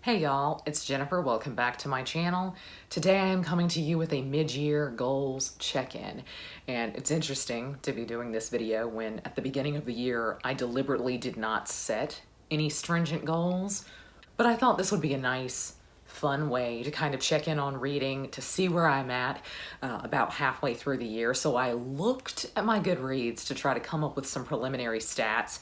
Hey y'all, it's Jennifer. Welcome back to my channel. Today I am coming to you with a mid-year goals check-in. And it's interesting to be doing this video when at the beginning of the year I deliberately did not set any stringent goals. But I thought this would be a nice, fun way to kind of check in on reading, to see where I'm at about halfway through the year. So I looked at my Goodreads to try to come up with some preliminary stats.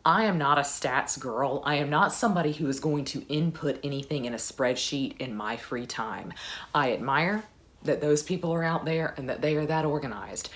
I am not a stats girl. I am not somebody who is going to input anything in a spreadsheet in my free time. I admire that those people are out there and that they are that organized.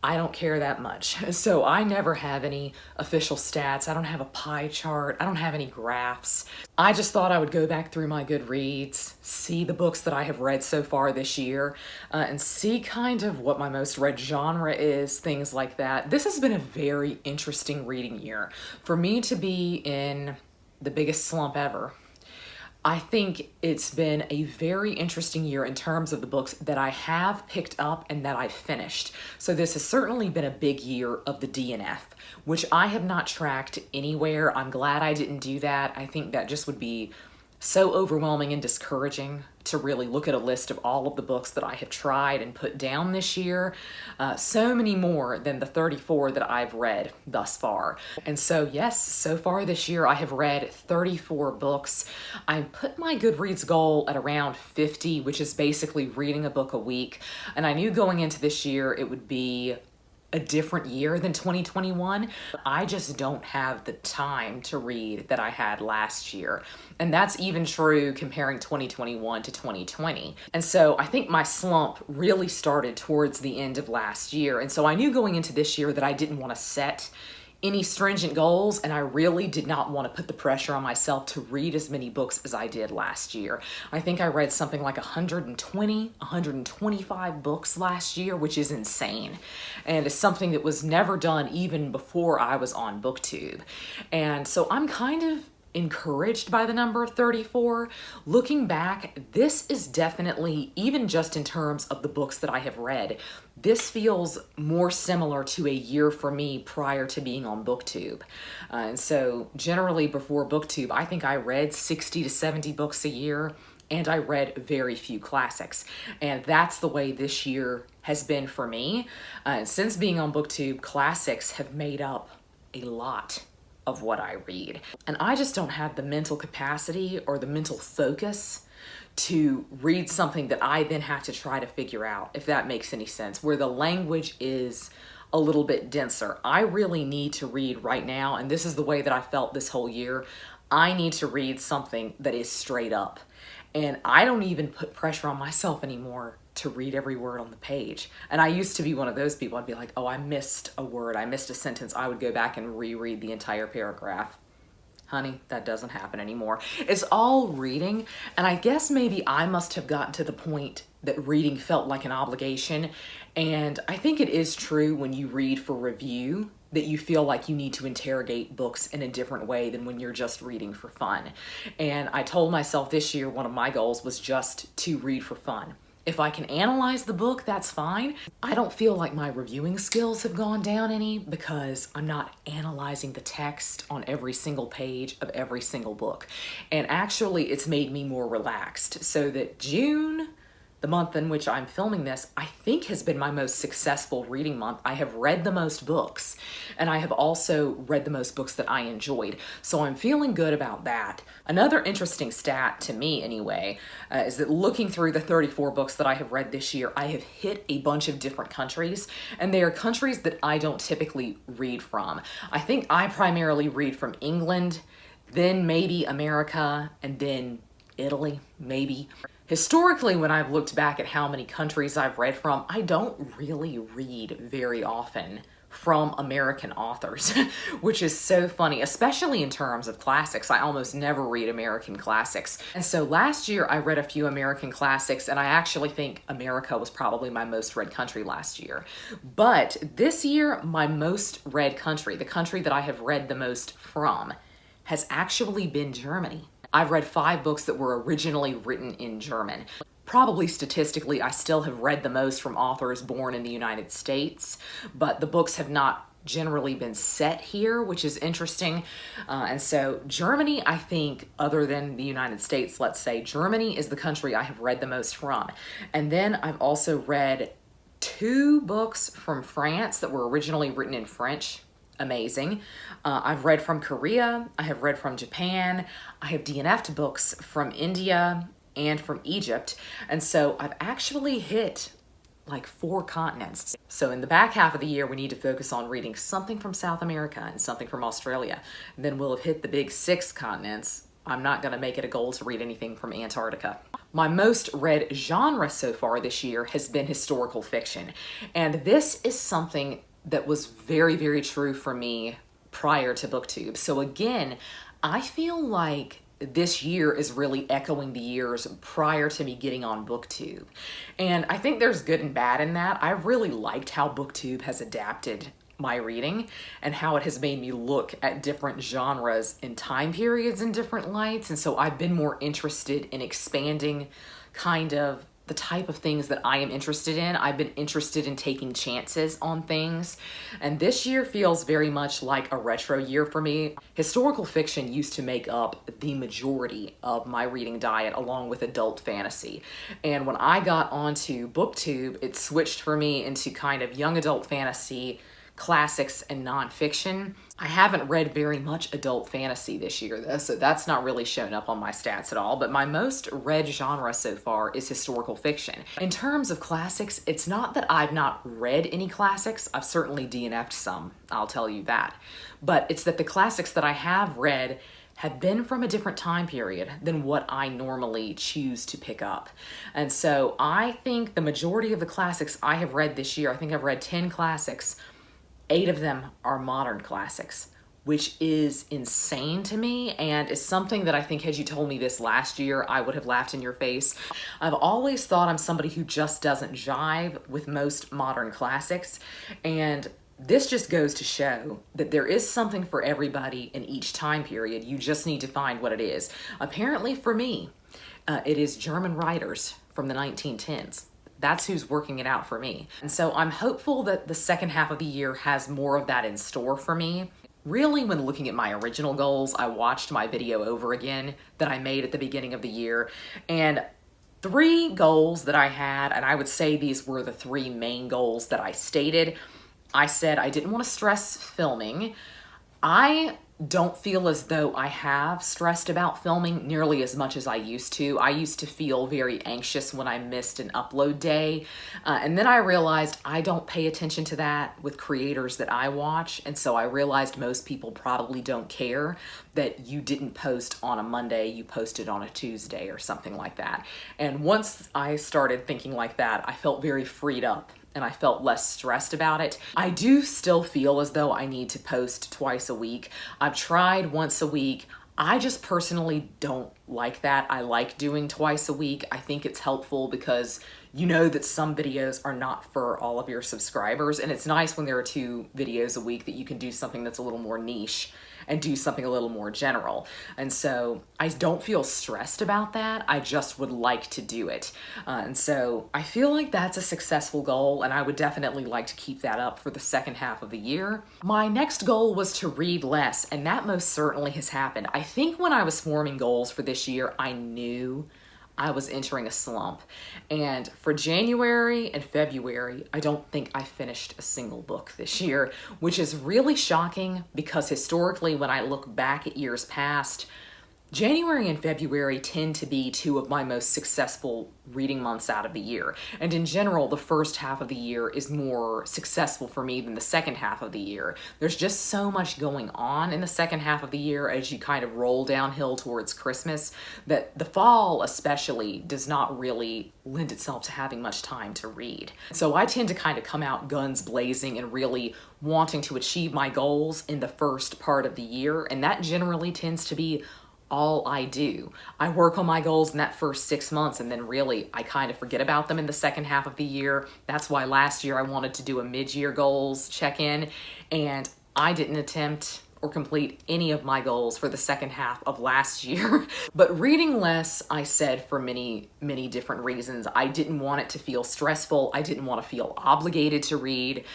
I don't care that much. So I never have any official stats. I don't have a pie chart. I don't have any graphs. I just thought I would go back through my Goodreads, see the books that I have read so far this year, and see kind of what my most read genre is, things like that. This has been a very interesting reading year. For me to be in the biggest slump ever, I think it's been a very interesting year in terms of the books that I have picked up and that I finished. So this has certainly been a big year of the DNF, which I have not tracked anywhere. I'm glad I didn't do that. I think that just would be so overwhelming and discouraging to really look at a list of all of the books that I have tried and put down this year. So many more than the 34 that I've read thus far. And so yes, so far this year I have read 34 books. I put my Goodreads goal at around 50, which is basically reading a book a week. And I knew going into this year it would be a different year than 2021. I just don't have the time to read that I had last year. And that's even true comparing 2021 to 2020. And so I think my slump really started towards the end of last year. And so I knew going into this year that I didn't want to set any stringent goals, and I really did not want to put the pressure on myself to read as many books as I did last year. I think I read something like 125 books last year, which is insane. And it's something that was never done even before I was on BookTube. And so I'm kind of encouraged by the number 34. Looking back, this is definitely, even just in terms of the books that I have read, this feels more similar to a year for me prior to being on BookTube. And so generally before BookTube, I think I read 60 to 70 books a year, and I read very few classics. And that's the way this year has been for me. Since being on BookTube, classics have made up a lot of what I read. And I just don't have the mental capacity or the mental focus to read something that I then have to try to figure out, if that makes any sense, where the language is a little bit denser. I really need to read right now, and this is the way that I felt this whole year. I need to read something that is straight up. And I don't even put pressure on myself anymore to read every word on the page. And I used to be one of those people. I'd be like, oh, I missed a word, I missed a sentence. I would go back and reread the entire paragraph. Honey, that doesn't happen anymore. It's all reading, and I guess maybe I must have gotten to the point that reading felt like an obligation. And I think it is true when you read for review that you feel like you need to interrogate books in a different way than when you're just reading for fun. And I told myself this year one of my goals was just to read for fun. If I can analyze the book, that's fine. I don't feel like my reviewing skills have gone down any because I'm not analyzing the text on every single page of every single book. And actually, it's made me more relaxed, so that June, the month in which I'm filming this, I think has been my most successful reading month. I have read the most books, and I have also read the most books that I enjoyed. So I'm feeling good about that. Another interesting stat, to me anyway, is that looking through the 34 books that I have read this year, I have hit a bunch of different countries, and they are countries that I don't typically read from. I think I primarily read from England, then maybe America, and then Italy, maybe. Historically, when I've looked back at how many countries I've read from, I don't really read very often from American authors, which is so funny, especially in terms of classics. I almost never read American classics. And so last year I read a few American classics, and I actually think America was probably my most read country last year. But this year, my most read country, the country that I have read the most from, has actually been Germany. I've read 5 books that were originally written in German. Probably statistically, I still have read the most from authors born in the United States, but the books have not generally been set here, which is interesting. And so Germany, I think, other than the United States, let's say, Germany is the country I have read the most from. And then I've also read 2 books from France that were originally written in French. Amazing. I've read from Korea. I have read from Japan. I have DNF'd books from India and from Egypt. And so I've actually hit like 4 continents. So in the back half of the year, we need to focus on reading something from South America and something from Australia. And then we'll have hit the big 6 continents. I'm not going to make it a goal to read anything from Antarctica. My most read genre so far this year has been historical fiction. And this is something that was very, very true for me prior to BookTube. So again, I feel like this year is really echoing the years prior to me getting on BookTube. And I think there's good and bad in that. I really liked how BookTube has adapted my reading and how it has made me look at different genres and time periods in different lights. And so I've been more interested in expanding kind of the type of things that I am interested in. I've been interested in taking chances on things. And this year feels very much like a retro year for me. Historical fiction used to make up the majority of my reading diet along with adult fantasy. And when I got onto BookTube, it switched for me into kind of young adult fantasy, classics, and nonfiction. I haven't read very much adult fantasy this year though, so that's not really shown up on my stats at all, but my most read genre so far is historical fiction. In terms of classics, it's not that I've not read any classics. I've certainly DNF'd some, I'll tell you that. But it's that the classics that I have read have been from a different time period than what I normally choose to pick up. And so I think the majority of the classics I have read this year, I think I've read 10 classics, 8 of them are modern classics, which is insane to me and is something that I think had you told me this last year, I would have laughed in your face. I've always thought I'm somebody who just doesn't jive with most modern classics, and this just goes to show that there is something for everybody in each time period. You just need to find what it is. Apparently for me, it is German writers from the 1910s. That's who's working it out for me. And so I'm hopeful that the second half of the year has more of that in store for me. Really, when looking at my original goals, I watched my video over again that I made at the beginning of the year. And 3 goals that I had, and I would say these were the 3 main goals that I stated. I said I didn't want to stress filming. I don't feel as though I have stressed about filming nearly as much as I used to. I used to feel very anxious when I missed an upload day. And then I realized I don't pay attention to that with creators that I watch. And so I realized most people probably don't care that you didn't post on a Monday, you posted on a Tuesday or something like that. And once I started thinking like that, I felt very freed up and I felt less stressed about it. I do still feel as though I need to post twice a week. I've tried once a week. I just personally don't like that. I like doing twice a week. I think it's helpful because you know that some videos are not for all of your subscribers, and it's nice when there are 2 videos a week that you can do something that's a little more niche and do something a little more general. And so I don't feel stressed about that. I just would like to do it. And so I feel like that's a successful goal, and I would definitely like to keep that up for the second half of the year. My next goal was to read less, and that most certainly has happened. I think when I was forming goals for this year, I knew I was entering a slump. And for January and February, I don't think I finished a single book this year, which is really shocking because historically, when I look back at years past, January and February tend to be 2 of my most successful reading months out of the year. And in general, the first half of the year is more successful for me than the second half of the year. There's just so much going on in the second half of the year as you kind of roll downhill towards Christmas that the fall especially does not really lend itself to having much time to read. So I tend to kind of come out guns blazing and really wanting to achieve my goals in the first part of the year, and that generally tends to be all I do. I work on my goals in that first 6 months, and then really I kind of forget about them in the second half of the year. That's why last year I wanted to do a mid-year goals check-in, and I didn't attempt or complete any of my goals for the second half of last year. But reading less, I said for many, many different reasons. I didn't want it to feel stressful. I didn't want to feel obligated to read,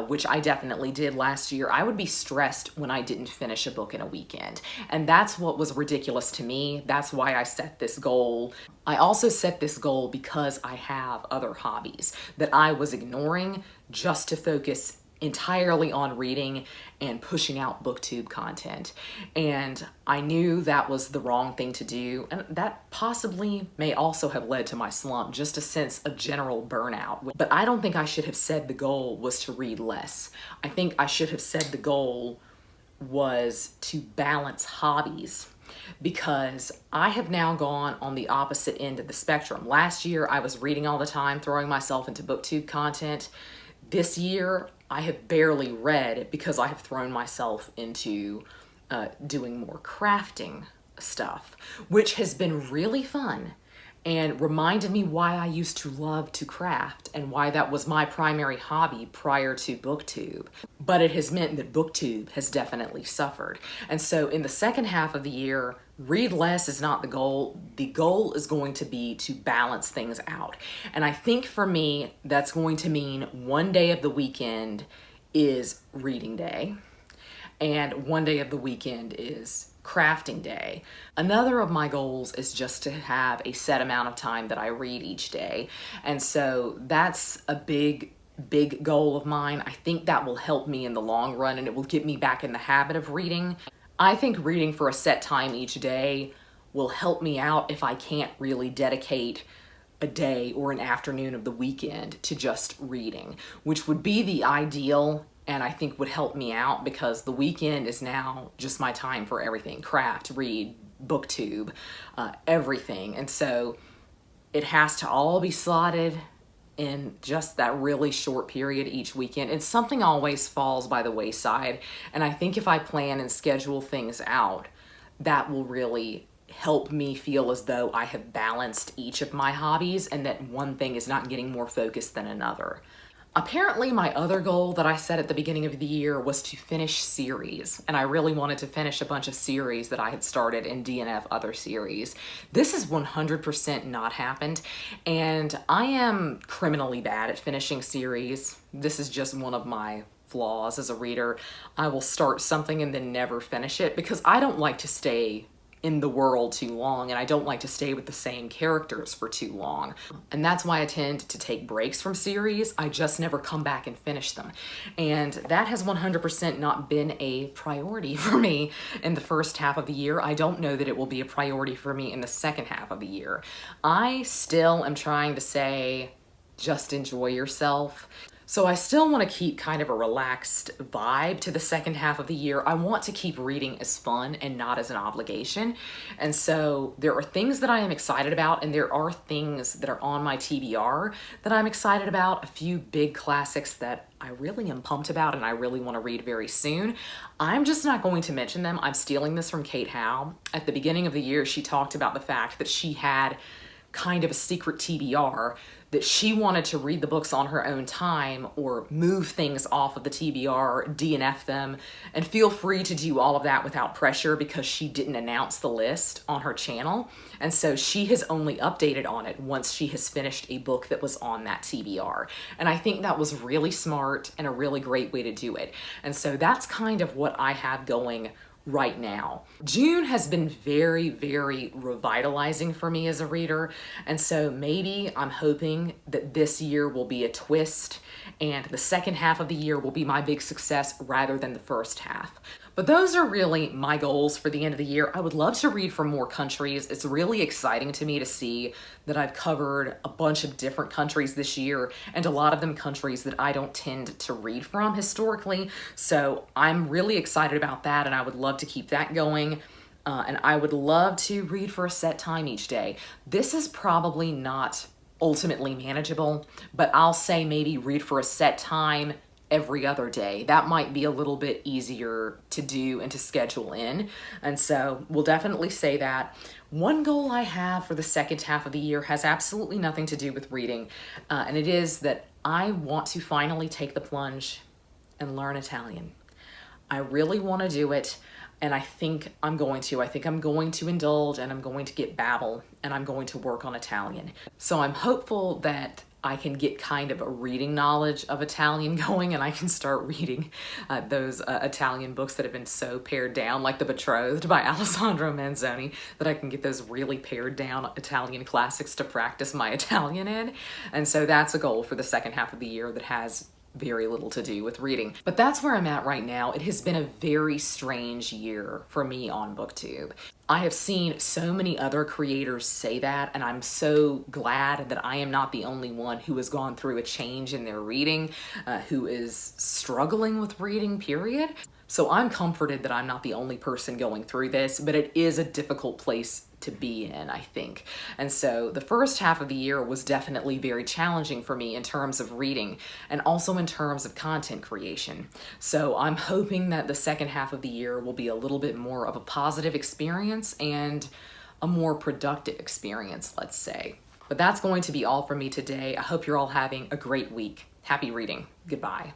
which I definitely did last year. I would be stressed when I didn't finish a book in a weekend. And that's what was ridiculous to me. That's why I set this goal. I also set this goal because I have other hobbies that I was ignoring just to focus entirely on reading and pushing out booktube content. And I knew that was the wrong thing to do, and that possibly may also have led to my slump, just a sense of general burnout. But I don't think I should have said the goal was to read less. I think I should have said the goal was to balance hobbies, because I have now gone on the opposite end of the spectrum. Last year I was reading all the time, throwing myself into booktube content. This year I have barely read because I have thrown myself into doing more crafting stuff, which has been really fun and reminded me why I used to love to craft and why that was my primary hobby prior to BookTube. But it has meant that BookTube has definitely suffered. And so in the second half of the year, read less is not the goal. The goal is going to be to balance things out. And I think for me, that's going to mean one day of the weekend is reading day, and one day of the weekend is crafting day. Another of my goals is just to have a set amount of time that I read each day. And so that's a big goal of mine. I think that will help me in the long run, and it will get me back in the habit of reading. I think reading for a set time each day will help me out if I can't really dedicate a day or an afternoon of the weekend to just reading, which would be the ideal, and I think would help me out, because the weekend is now just my time for everything: craft, read, booktube, everything. And so it has to all be slotted in just that really short period each weekend, and something always falls by the wayside. And I think if I plan and schedule things out, that will really help me feel as though I have balanced each of my hobbies and that one thing is not getting more focused than another. Apparently my other goal that I set at the beginning of the year was to finish series, and I really wanted to finish a bunch of series that I had started in DNF Other Series. This has 100% not happened, and I am criminally bad at finishing series. This is just one of my flaws as a reader. I will start something and then never finish it because I don't like to stay in the world too long, and I don't like to stay with the same characters for too long. And that's why I tend to take breaks from series. I just never come back and finish them. And that has 100% not been a priority for me in the first half of the year. I don't know that it will be a priority for me in the second half of the year. I still am trying to say, just enjoy yourself. So I still want to keep kind of a relaxed vibe to the second half of the year. I want to keep reading as fun and not as an obligation. And so there are things that I am excited about, and there are things that are on my TBR that I'm excited about. A few big classics that I really am pumped about and I really want to read very soon. I'm just not going to mention them. I'm stealing this from Kate Howe. At the beginning of the year, she talked about the fact that she had kind of a secret TBR, that she wanted to read the books on her own time or move things off of the TBR, DNF them, and feel free to do all of that without pressure, because she didn't announce the list on her channel. And so she has only updated on it once she has finished a book that was on that TBR. And I think that was really smart and a really great way to do it. And so that's kind of what I have going right now. June has been very, very revitalizing for me as a reader, and so maybe I'm hoping that this year will be a twist and the second half of the year will be my big success rather than the first half. But those are really my goals for the end of the year. I would love to read from more countries. It's really exciting to me to see that I've covered a bunch of different countries this year, and a lot of them countries that I don't tend to read from historically. So I'm really excited about that, and I would love to keep that going. And I would love to read for a set time each day. This is probably not ultimately manageable, but I'll say maybe read for a set time every other day. That might be a little bit easier to do and to schedule in. And so we'll definitely say that. One goal I have for the second half of the year has absolutely nothing to do with reading. And it is that I want to finally take the plunge and learn Italian. I really want to do it, and I think I'm going to. I think I'm going to indulge, and I'm going to get Babbel, and I'm going to work on Italian. So I'm hopeful that I can get kind of a reading knowledge of Italian going, and I can start reading those Italian books that have been so pared down, like The Betrothed by Alessandro Manzoni, that I can get those really pared down Italian classics to practice my Italian in. And so that's a goal for the second half of the year that has very little to do with reading. But that's where I'm at right now. It has been a very strange year for me on BookTube. I have seen so many other creators say that, and I'm so glad that I am not the only one who has gone through a change in their reading, who is struggling with reading, period. So I'm comforted that I'm not the only person going through this, but it is a difficult place to be in, I think. And so the first half of the year was definitely very challenging for me in terms of reading and also in terms of content creation. So I'm hoping that the second half of the year will be a little bit more of a positive experience and a more productive experience, let's say. But that's going to be all for me today. I hope you're all having a great week. Happy reading. Goodbye.